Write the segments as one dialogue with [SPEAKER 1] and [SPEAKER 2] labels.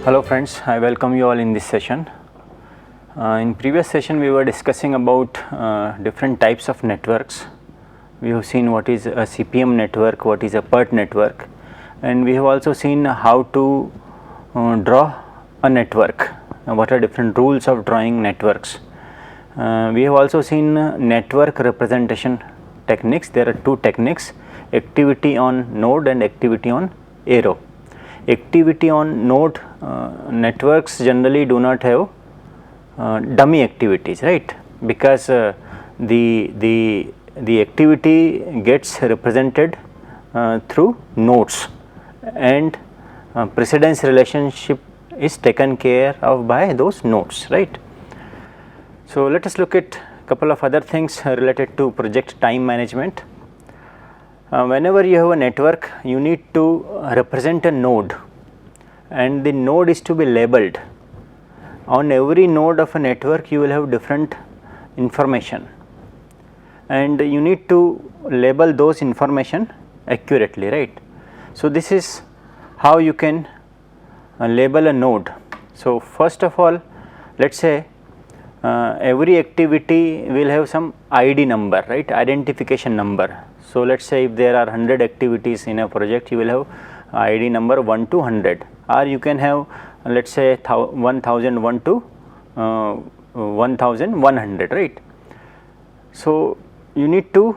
[SPEAKER 1] Hello friends, I welcome you all in this session. In previous session we were discussing about different types of networks. We have seen what is a CPM network, what is a PERT network, and we have also seen how to draw a network, what are different rules of drawing networks. We have also seen network representation techniques. There are two techniques, activity on node and activity on arrow. Activity on node networks generally do not have dummy activities, right, because the activity gets represented through nodes, and precedence relationship is taken care of by those nodes, right. So, let us look at a couple of other things related to project time management. Whenever you have a network, you need to represent a node, and the node is to be labeled. On every node of a network you will have different information, and you need to label those information accurately, right. So, this is how you can label a node. So, first of all, let us say every activity will have some ID number, right, identification number. So, let us say if there are 100 activities in a project, you will have ID number 1 to 100, or you can have let us say 1001 to 1100, right. So, you need to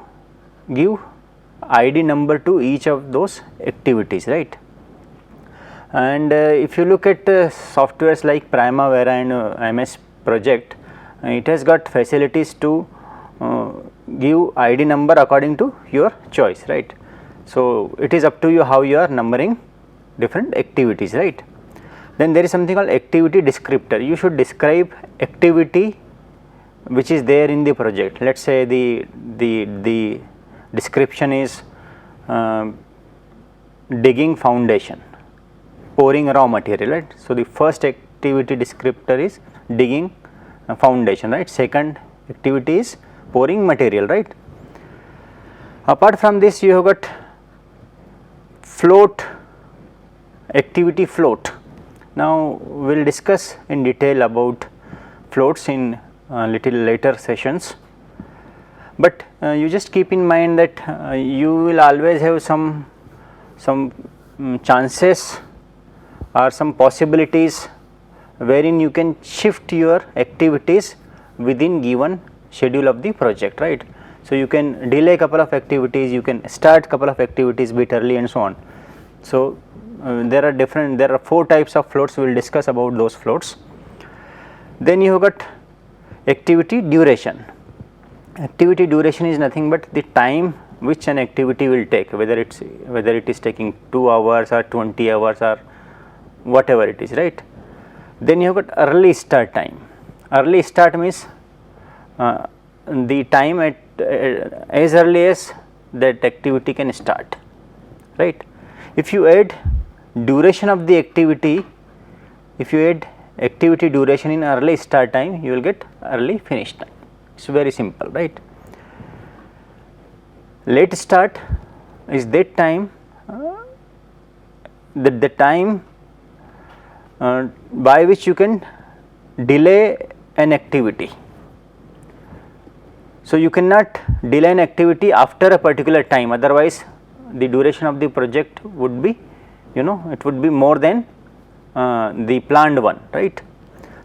[SPEAKER 1] give ID number to each of those activities, right. And if you look at softwares like Primavera and MS Project, it has got facilities to give ID number according to your choice, right. So, it is up to you how you are numbering different activities, right. Then there is something called activity descriptor. You should describe activity which is there in the project. Let us say the description is digging foundation, pouring raw material, right. So, the first activity descriptor is digging foundation, right. Second activity is pouring material, right. Apart from this, you have got float, activity float. Now, we will discuss in detail about floats in little later sessions, but you just keep in mind that you will always have some chances or some possibilities wherein you can shift your activities within given schedule of the project, right. So, you can delay couple of activities, you can start couple of activities bit early and so on. So, there are 4 types of floats. We will discuss about those floats. Then you have got activity duration. Activity duration is nothing but the time which an activity will take, whether it is taking 2 hours or 20 hours or whatever it is, right. Then you have got early start time. Early start means the time at as early as that activity can start, right. If you add duration of the activity, if you add activity duration in early start time, you will get early finish time. It is very simple, right. Late start is that time the time by which you can delay an activity. So, you cannot delay an activity after a particular time, otherwise the duration of the project would be, it would be more than the planned one, right.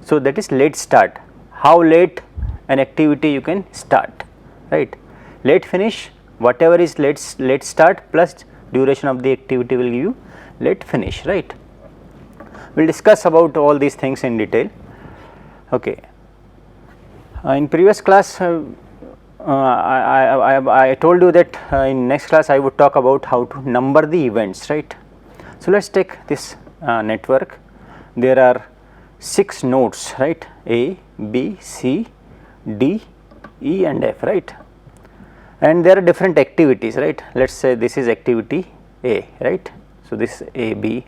[SPEAKER 1] So, that is late start, how late an activity you can start, right. Late finish, whatever is late start plus duration of the activity will give you late finish, right. We will discuss about all these things in detail. Okay. In previous class I told you that in next class I would talk about how to number the events, right. So, let us take this network. There are 6 nodes, right, A, B, C, D, E and F, right, and there are different activities, right. Let us say this is activity A, right. So, this A, B.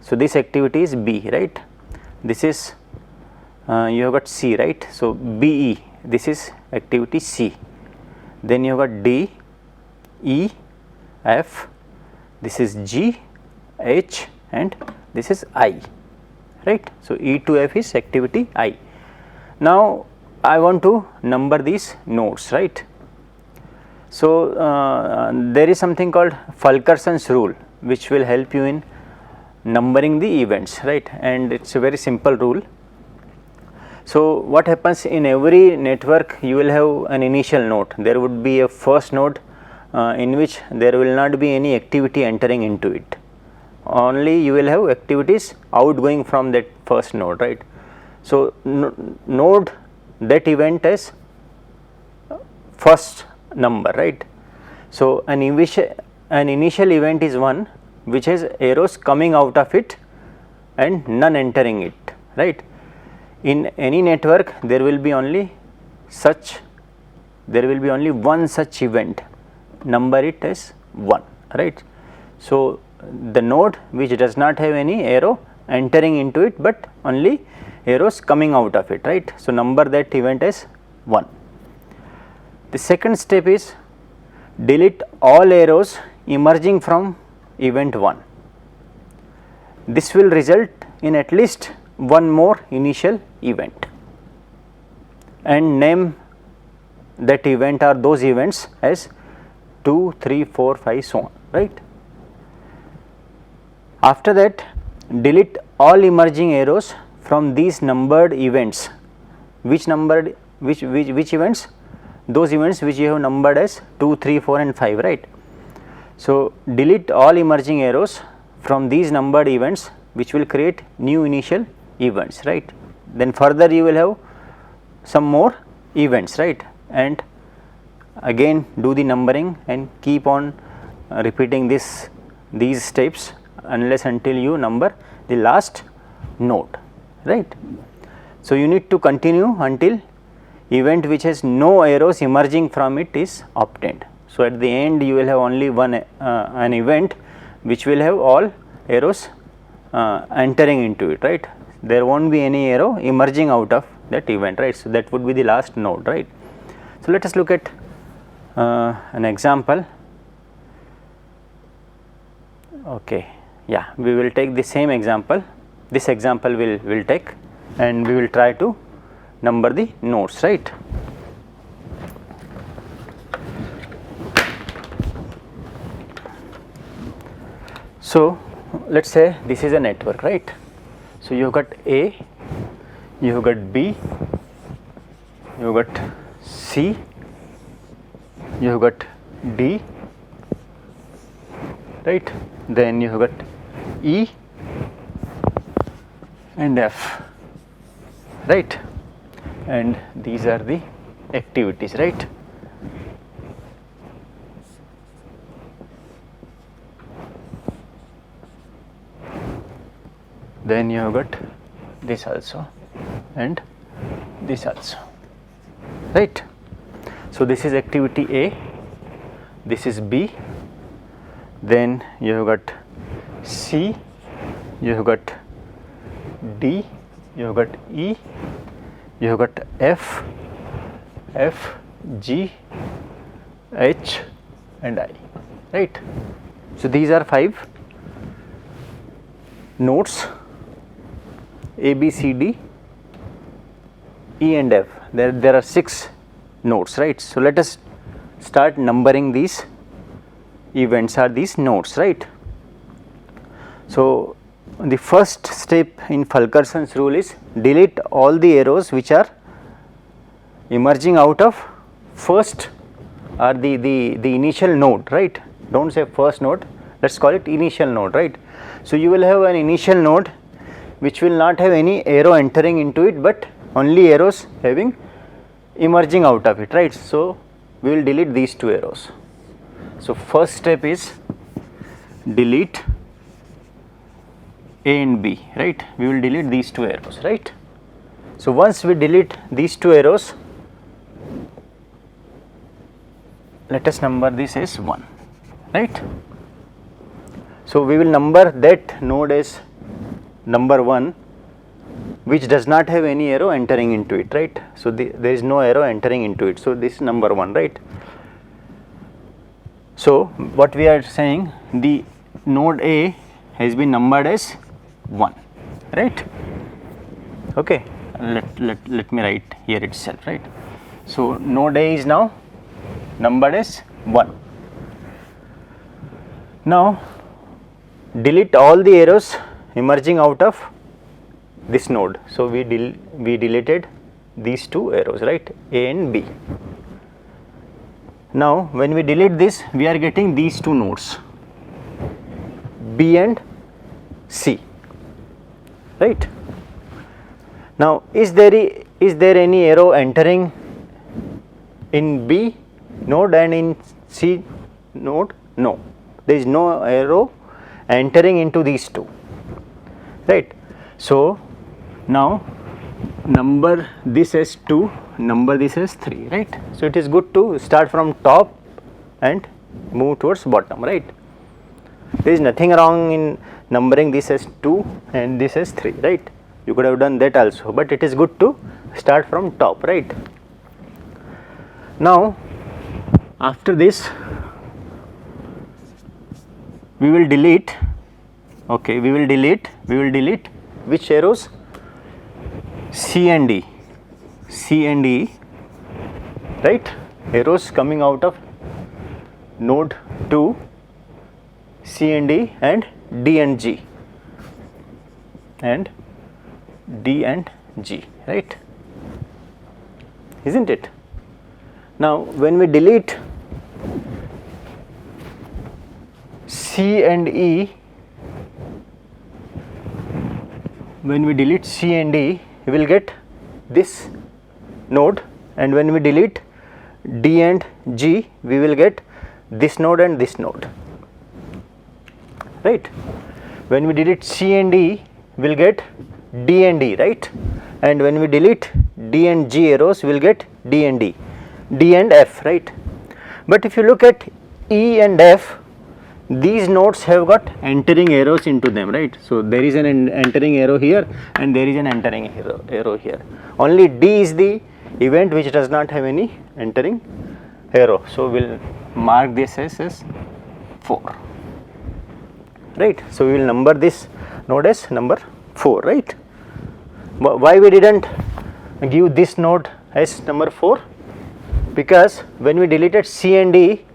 [SPEAKER 1] So, this activity is B, right. This is you have got C, right. So, B, E, this is activity C. Then you have got D, E, F, this is G, H and this is I, right. So, E to F is activity I. Now, I want to number these nodes, right. So, there is something called Fulkerson's rule which will help you in numbering the events, right, and it is a very simple rule. So, what happens in every network, you will have an initial node, there would be a first node in which there will not be any activity entering into it, only you will have activities outgoing from that first node, right. So, node that event as first number, right. So, an initial event is one which has arrows coming out of it and none entering it, right. In any network there will be only one such event, number it as 1, right. So, the node which does not have any arrow entering into it, but only arrows coming out of it, right. So, number that event as 1. The second step is delete all arrows emerging from event 1. This will result in at least one more initial event, and name that event or those events as 2, 3, 4, 5, so on, right. After that, delete all emerging arrows from these numbered events. Which events? Those events which you have numbered as 2, 3, 4 and 5, right. So, delete all emerging arrows from these numbered events which will create new initial events, right. Then further you will have some more events, right, and again do the numbering and keep on repeating these steps unless until you number the last node, right. So, you need to continue until event which has no arrows emerging from it is obtained. So, at the end you will have only an event which will have all arrows entering into it, right. There will not be any arrow emerging out of that event, right. So, that would be the last node, right. So, let us look at an example. Okay, yeah, we will take the same example. This example will take, and we will try to number the nodes, right. So, let us say this is a network, right. So, you have got A, you have got B, you have got C, you have got D, right, then you have got E and F, right, and these are the activities, right. Then you have got this also and this also, right. So, this is activity A, this is B, then you have got C, you have got D, you have got E, you have got F, G, H and I, right. So, these are 5 nodes A, B, C, D, E and F. There are 6 nodes, right. So, let us start numbering these events or these nodes, right. So, the first step in Fulkerson's rule is delete all the arrows which are emerging out of first or the initial node, right. Do not say first node, let us call it initial node, right. So, you will have an initial node which will not have any arrow entering into it, but only arrows having emerging out of it, right. So, we will delete these 2 arrows. So, first step is delete A and B, right. We will delete these 2 arrows, right. So, once we delete these 2 arrows, let us number this as 1, right. So, we will number that node as number 1 which does not have any arrow entering into it, right. So, there is no arrow entering into it. So, this is number 1, right. So, what we are saying, the node A has been numbered as 1, right. Okay, let me write here itself, right? So node A is now numbered as 1. Now delete all the arrows emerging out of this node. So we deleted these two arrows, right, A and B. Now when we delete this, we are getting these two nodes, B and C, right? Now is there any arrow entering in B node and in C node? No, there is no arrow entering into these two, right? So now number this as 2, number this as 3, right? So it is good to start from top and move towards bottom, right? There is nothing wrong in numbering this as 2 and this as 3, right? You could have done that also, but it is good to start from top, right? Now after this we will delete, okay, we will delete which arrows? C and E, right? Arrows coming out of node 2, C and E, and D and G, and D and G, right? Isn't it? Now when we delete C and E, we will get this node, and when we delete D and G, we will get this node and this node, right? When we delete C and E, we will get D and E, right? And when we delete D and G arrows, we will get D and D, D and F, right? But if you look at E and F, these nodes have got entering arrows into them, right? So there is an entering arrow here and there is an entering arrow here. Only D is the event which does not have any entering arrow. So we will mark this as 4, right? So we will number this node as number 4, right? Why we didn't give this node as number 4? Because when we deleted C and D,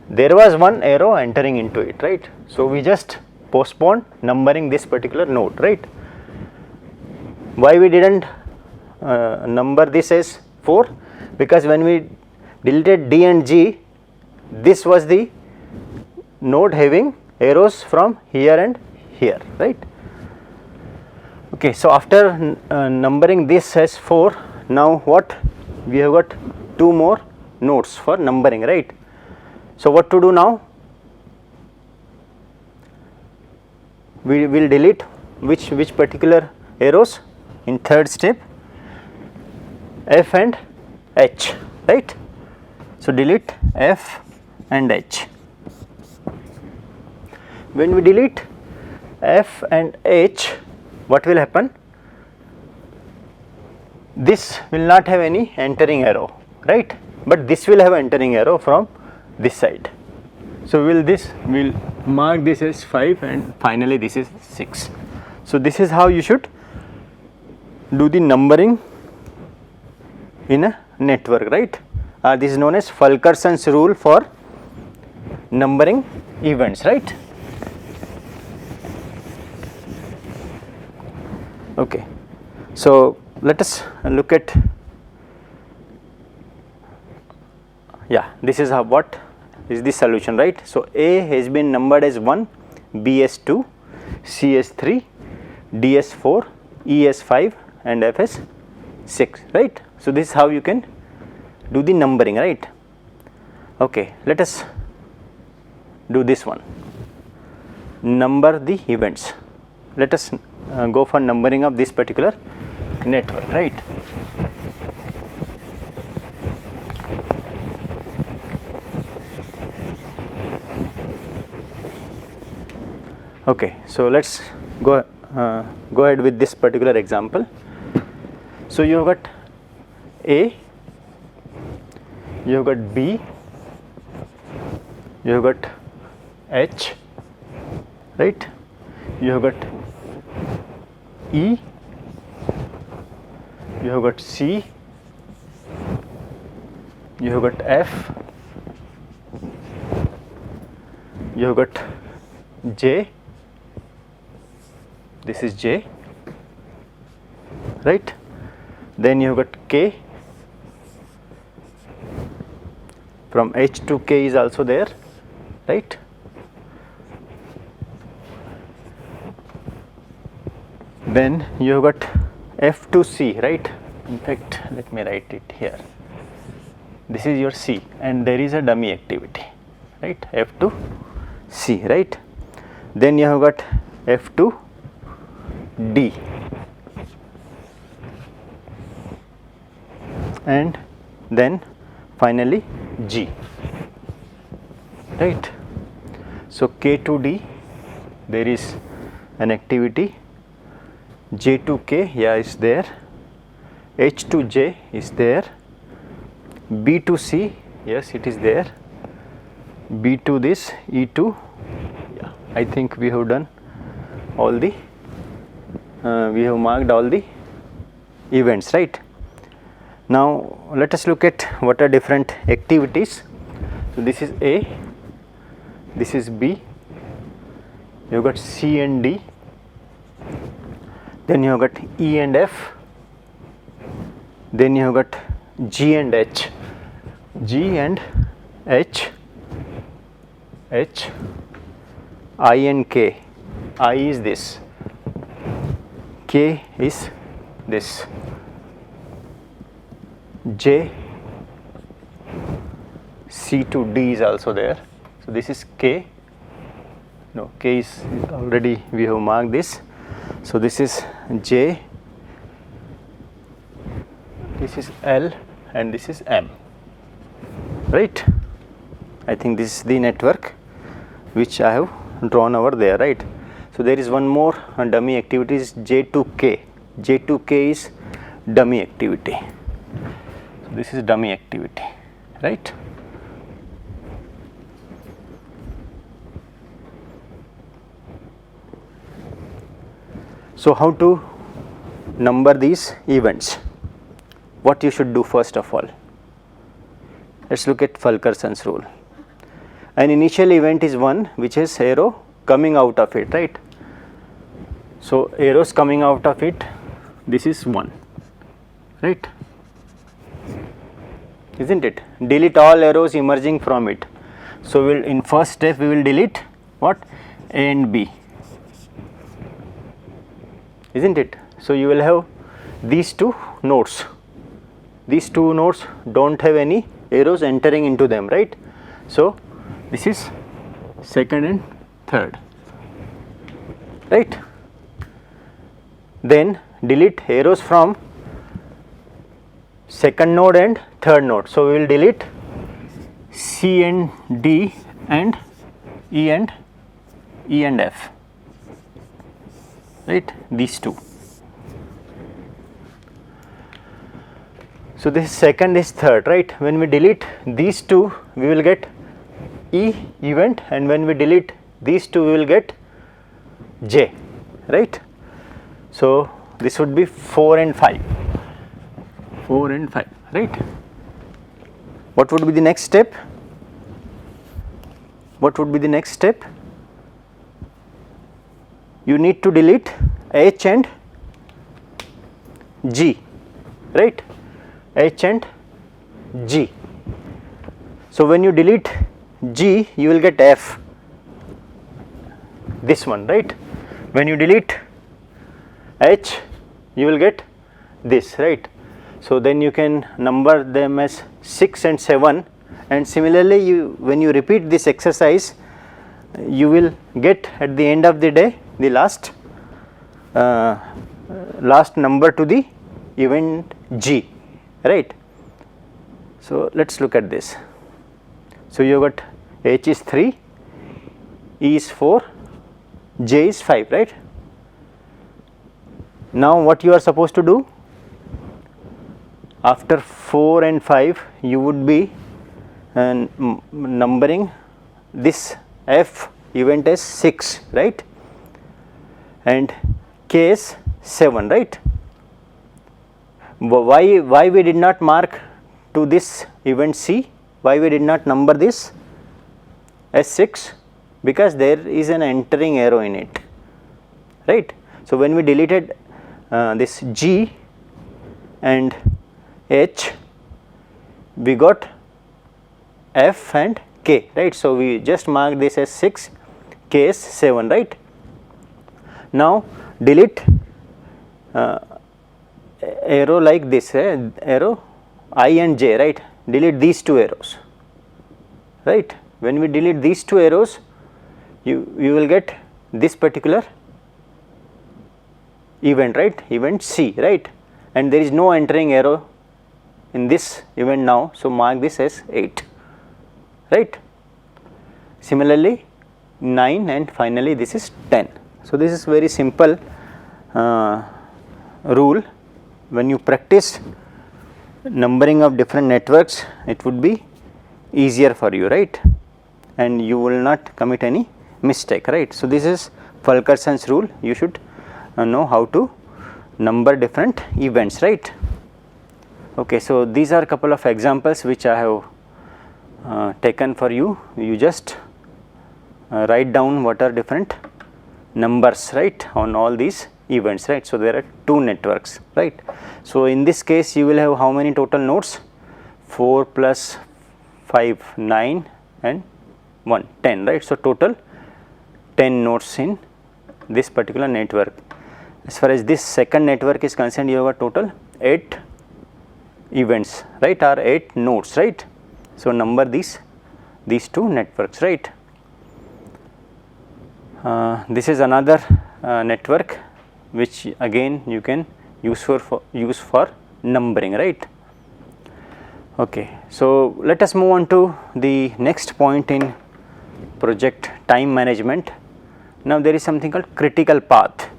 [SPEAKER 1] there was one arrow entering into it, right? So we just postponed numbering this particular node, right? Why we didn't number this as 4? Because when we deleted D and G, this was the node having arrows from here and here, right? Okay, so after numbering this as 4, now what? We have got 2 more nodes for numbering, right? So what to do now? We will delete which particular arrows in third step? F and H, right? So delete F and H. When we delete F and H, what will happen? This will not have any entering arrow, right? But this will have entering arrow from this side. So we'll mark this as 5 and finally this is 6. So this is how you should do the numbering in a network, right? This is known as Fulkerson's rule for numbering events, right? Okay, so let us look at, this is how what is the solution, right? So A has been numbered as 1, B as 2, C as 3, D as 4, E as 5 and F as 6, right? So this is how you can do the numbering, right? Okay, let us do this one, number the events. Let us go for numbering of this particular network, right? Okay, so let's go ahead with this particular example. So you have got A, you have got B, you have got H, right? You have got E you have got C, you have got F, you have got J, this is J, right? Then you have got K, from H to K is also there, right? Then you have got F to C, right? In fact, let me write it here. This is your C and there is a dummy activity, right? F to C, right? Then you have got F to D and then finally G, right? So K to D there is an activity, J to K, yeah, is there, H to J is there, B to C, yes, it is there, B to this, E to, yeah, I think we have done all the, we have marked all the events, right? Now let us look at what are different activities. So this is A, this is B, you have got C and D, then you have got E and F, then you have got G and H, G and H, H, I and K, I is this, K is this, J, C to D is also there. So this is K, no, K is already, we have marked this. So this is J, this is L and this is M, right? I think this is the network which I have drawn over there, right? So there is one more dummy activity is J to K, J to K is dummy activity. So this is dummy activity, right? So how to number these events? What you should do first of all? Let's look at Fulkerson's rule. An initial event is one which has arrow coming out of it, right? So arrows coming out of it, this is 1, right? Isn't it? Delete all arrows emerging from it. So we'll, in first step we will delete what? A and B, isn't it? So you will have these two nodes. These two nodes don't have any arrows entering into them, right? So this is second and third, right? Then delete arrows from second node and third node. So we will delete C and D and E and F, right? These two. So this second is third, right? When we delete these two, we will get E event, and when we delete these two, we will get J, right? So this would be 4 and 5, 4 and 5, right? What would be the next step? What would be the next step? You need to delete H and G, right? H and G. So when you delete G, you will get F, this one, right? When you delete H, you will get this, right? So then you can number them as 6 and 7, and similarly when you repeat this exercise, you will get at the end of the day the last number to the event G, right? So let's look at this. So you have got H is 3, E is 4, J is 5, right? Now what you are supposed to do? After 4 and 5, you would be numbering this F event as 6, right? And K is 7, right? Why we did not mark to this event C? Why we did not number this as 6? Because there is an entering arrow in it, right? So when we deleted this G and H, we got F and K, right? So we just mark this as 6, K is 7, right? Now delete arrow like this, arrow I and J, right? Delete these two arrows, right? When we delete these two arrows, you will get this particular event, right? Event C, right? And there is no entering arrow in this event now, so mark this as 8, right? Similarly 9 and finally this is 10. So this is very simple rule. When you practice numbering of different networks, it would be easier for you, right? And you will not commit any mistake, right? So this is Fulkerson's rule. You should know how to number different events, right? Okay, so these are a couple of examples which I have taken for you. You just write down what are different numbers, right, on all these events, right? So there are two networks, right? So in this case you will have how many total nodes? 4 plus 5, 9 and 1, 10, right? So total 10 nodes in this particular network. As far as this second network is concerned, you have a total 8 events, right, or 8 nodes, right? So number these two networks, right? This is another network which again you can use for numbering, right? Okay, so let us move on to the next point in project time management. Now there is something called critical path.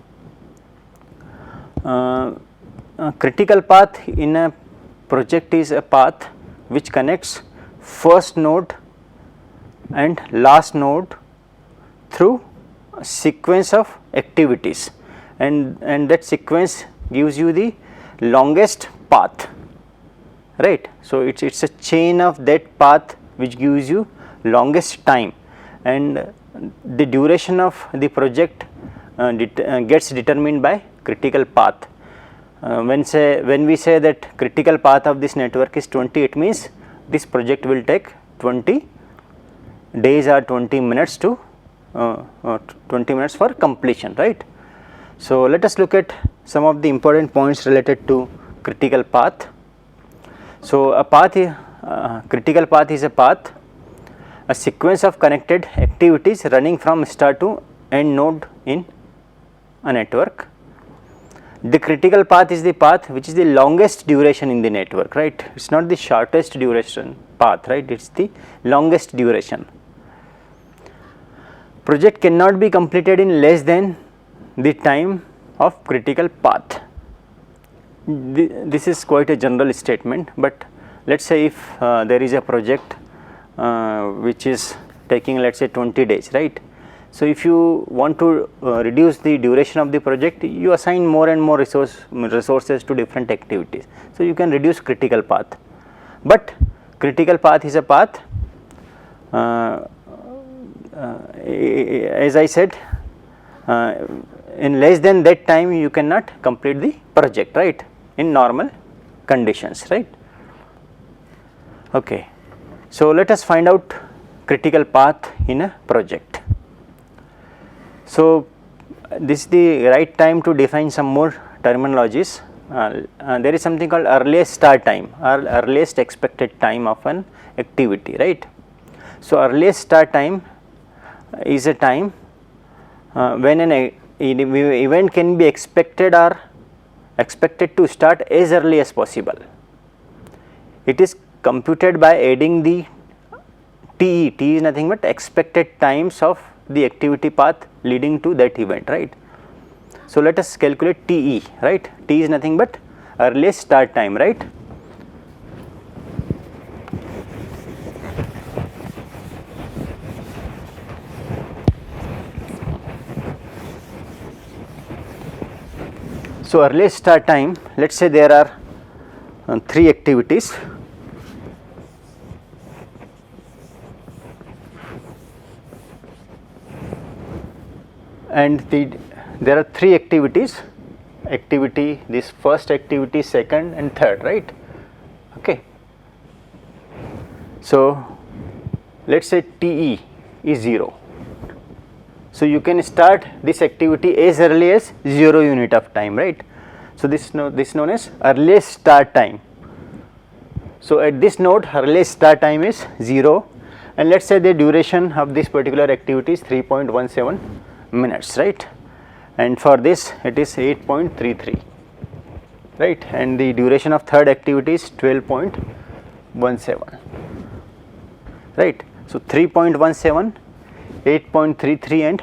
[SPEAKER 1] Critical path in a project is a path which connects first node and last node through a sequence of activities, and that sequence gives you the longest path, right? So it's a chain of that path which gives you longest time, and the duration of the project gets determined by critical path. When we say that critical path of this network is 20, it means this project will take 20 days or 20 minutes to 20 minutes for completion, right? So let us look at some of the important points related to critical path. So a path, critical path is a path, a sequence of connected activities running from start to end node in a network. The critical path is the path which is the longest duration in the network, right? It is not the shortest duration path, right? It is the longest duration. Project cannot be completed in less than the time of critical path. This is quite a general statement, but let us say if there is a project which is taking, let us say, 20 days, right? So if you want to reduce the duration of the project, you assign more and more resources to different activities. So you can reduce critical path, but critical path is a path, as I said, in less than that time you cannot complete the project, right, in normal conditions, right? Okay, so let us find out critical path in a project. So this is the right time to define some more terminologies. There is something called earliest start time or earliest expected time of an activity, right? So earliest start time is a time when an event can be expected or expected to start as early as possible. It is computed by adding the TE. T is nothing but expected times of the activity path leading to that event, right? So let us calculate TE, right? T is nothing but earliest start time, right? So earliest start time, let us say there are 3 activities. And there are 3 activities, this first activity, second and third, right? Okay. So let's say TE is 0. So you can start this activity as early as 0 unit of time, right? So this known as earliest start time. So at this node earliest start time is 0, and let's say the duration of this particular activity is 3.17 minutes, right? And for this it is 8.33, right? And the duration of third activity is 12.17, right? So 3.17, 8.33 and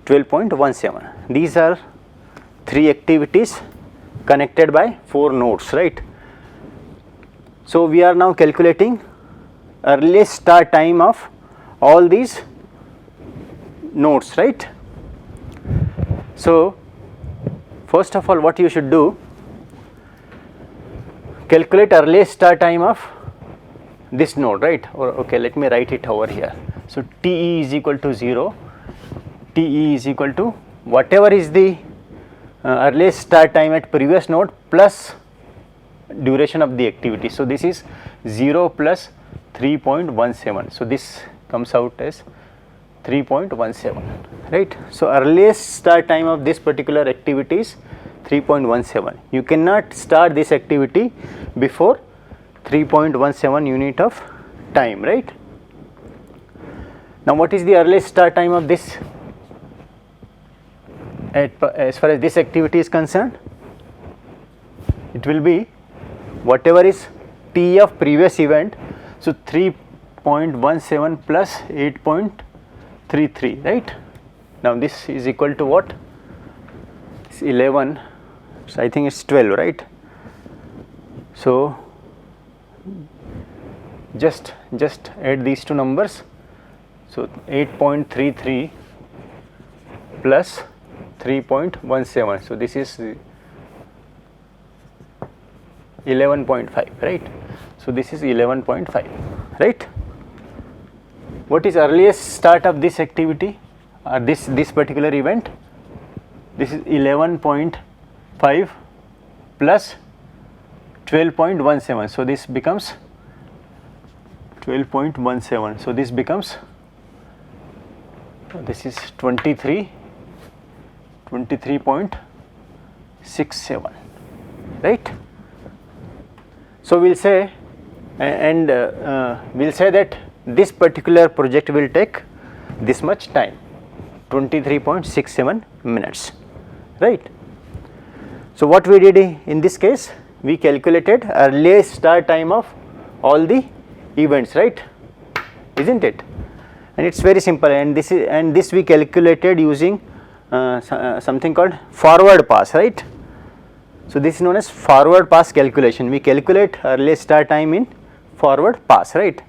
[SPEAKER 1] 12.17. These are 3 activities connected by 4 nodes, right? So we are now calculating earliest start time of all these nodes, right? So first of all, what you should do, calculate earliest start time of this node, right? Or okay, let me write it over here. So TE is equal to 0, TE is equal to whatever is the earliest start time at previous node plus duration of the activity. So this is 0 plus 3.17. So this comes out as 3.17, right? So earliest start time of this particular activity is 3.17. You cannot start this activity before 3.17 unit of time, right? Now what is the earliest start time of this as far as this activity is concerned? It will be whatever is T of previous event, so 3.17 plus 8.33, right? Now this is equal to what? It's 11, so I think it's 12, right? So just add these two numbers. So 8.33 plus 3.17, so this is 11.5, right? So this is 11.5, right? What is earliest start of this activity or this particular event? This is 11.5 plus 12.17, so this becomes 12.17, so this becomes, this is 23.67, right? So we'll say, and we'll say that this particular project will take this much time, 23.67 minutes, right? So what we did in this case, we calculated earliest start time of all the events, right? Isn't it? And it's very simple, and this we calculated using something called forward pass, right? So this is known as forward pass calculation. We calculate earliest start time in forward pass, right?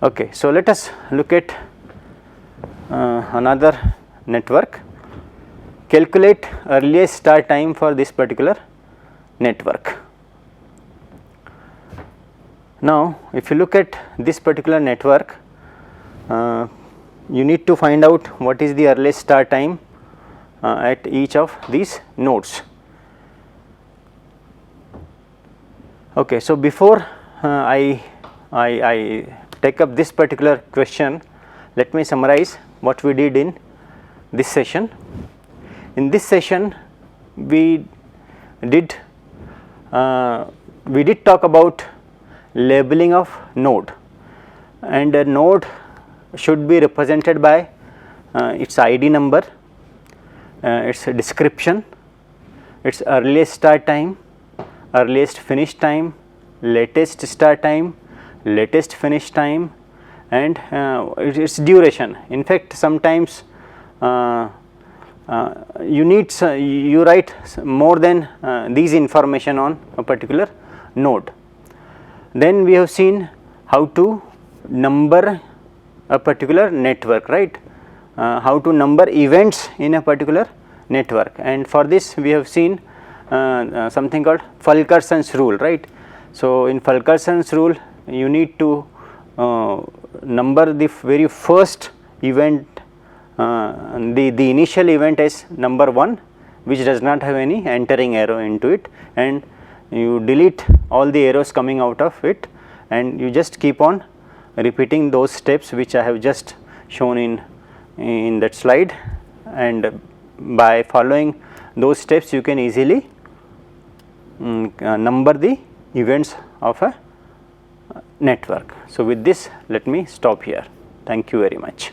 [SPEAKER 1] Okay, so let us look at another network. Calculate earliest start time for this particular network. Now if you look at this particular network, you need to find out what is the earliest start time at each of these nodes. Okay, so before I take up this particular question, let me summarize what we did in this session. In this session, we did talk about labeling of node, and a node should be represented by its ID number, its description, its earliest start time, earliest finish time, latest start time, latest finish time, and its duration. In fact, sometimes you write more than these information on a particular node. Then we have seen how to number a particular network, right? How to number events in a particular network, and for this we have seen something called Fulkerson's rule, right. So, in Fulkerson's rule you need to number the very first event, the initial event as number 1, which does not have any entering arrow into it, and you delete all the arrows coming out of it, and you just keep on repeating those steps which I have just shown in that slide, and by following those steps you can easily number the events of a network. So, with this let me stop here. Thank you very much.